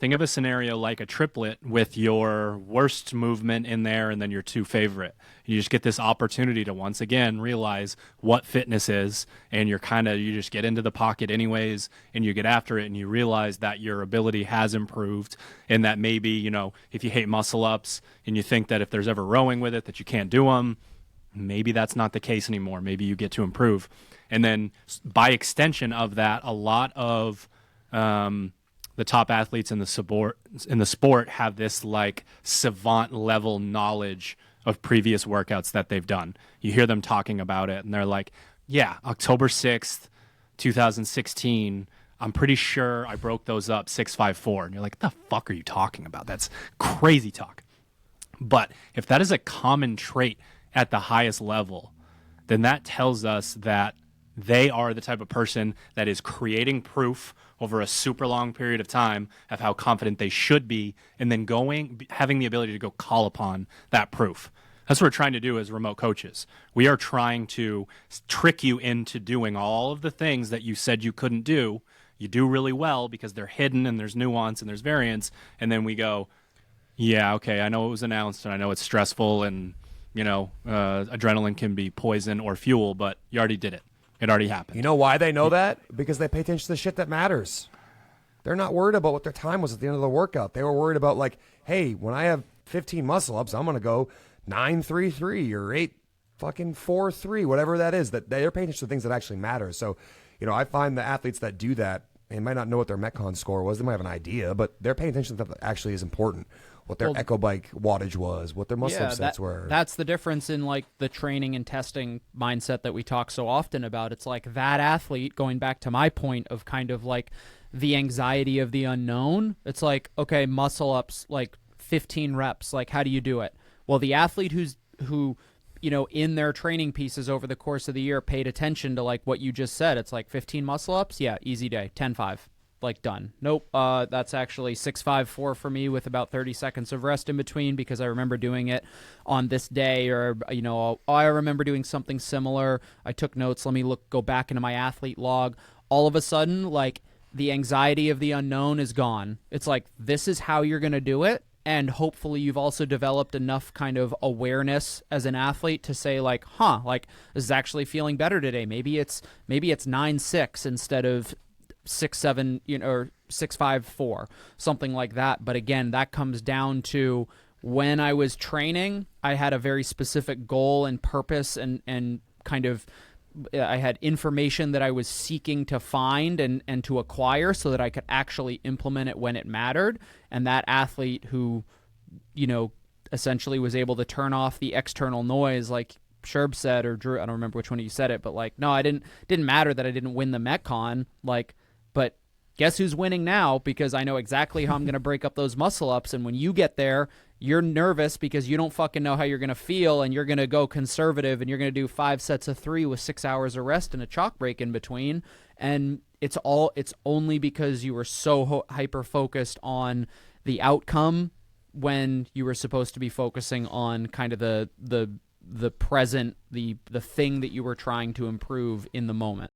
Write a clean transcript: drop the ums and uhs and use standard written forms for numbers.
Think of a scenario like a triplet with your worst movement in there and then your two favorite. You just get this opportunity to once again realize what fitness is, and you just get into the pocket anyways, and you get after it, and you realize that your ability has improved, and that maybe, if you hate muscle ups and you think that if there's ever rowing with it that you can't do them, maybe that's not the case anymore. Maybe you get to improve. And then by extension of that, a lot of the top athletes in the sport have this like savant level knowledge of previous workouts that they've done. You hear them talking about it and they're like, yeah, October 6th, 2016, I'm pretty sure I broke those up 654. And you're like, the fuck are you talking about? That's crazy talk. But if that is a common trait at the highest level, then that tells us that they are the type of person that is creating proof over a super long period of time of how confident they should be, and then having the ability to go call upon that proof. That's what we're trying to do as remote coaches. We are trying to trick you into doing all of the things that you said you couldn't do. You do really well because they're hidden and there's nuance and there's variance. And then we go, yeah, okay, I know it was announced and I know it's stressful and, adrenaline can be poison or fuel, but you already did it. It already happened. You know why they know that? Because they pay attention to the shit that matters. They're not worried about what their time was at the end of the workout. They were worried about like, hey, when I have 15 muscle ups, I'm going to go 9-3-3 or 8-4-3, whatever that is. That they're paying attention to things that actually matter. So, I find the athletes that do that, they might not know what their Metcon score was. They might have an idea, but they're paying attention to stuff that actually is important. What their Echo Bike wattage was, what their muscle sets were. That's the difference in like the training and testing mindset that we talk so often about. It's like that athlete, going back to my point of kind of like the anxiety of the unknown. It's like, okay, muscle ups, like 15 reps, like how do you do it? Well, the athlete who in their training pieces over the course of the year paid attention to like what you just said. It's like 15 muscle ups. Yeah, easy day, 10-5. Like done. Nope. That's actually 6-5-4 for me with about 30 seconds of rest in between because I remember doing it on this day, or I remember doing something similar. I took notes. Let me go back into my athlete log. All of a sudden, like the anxiety of the unknown is gone. It's like this is how you're going to do it, and hopefully you've also developed enough kind of awareness as an athlete to say like, like this is actually feeling better today. Maybe it's 9-6 instead of 6-7, or 6-5-4, something like that. But again, that comes down to when I was training, I had a very specific goal and purpose and kind of I had information that I was seeking to find and to acquire so that I could actually implement it when it mattered. And that athlete who, essentially was able to turn off the external noise, like Sherb said, or Drew, I don't remember which one of you said it, but like, no, didn't matter that I didn't win the Metcon, like, but guess who's winning now? Because I know exactly how I'm going to break up those muscle ups. And when you get there, you're nervous because you don't fucking know how you're going to feel, and you're going to go conservative, and you're going to do 5 sets of 3 with 6 hours of rest and a chalk break in between. And it's only because you were so hyper focused on the outcome when you were supposed to be focusing on kind of the present, the thing that you were trying to improve in the moment.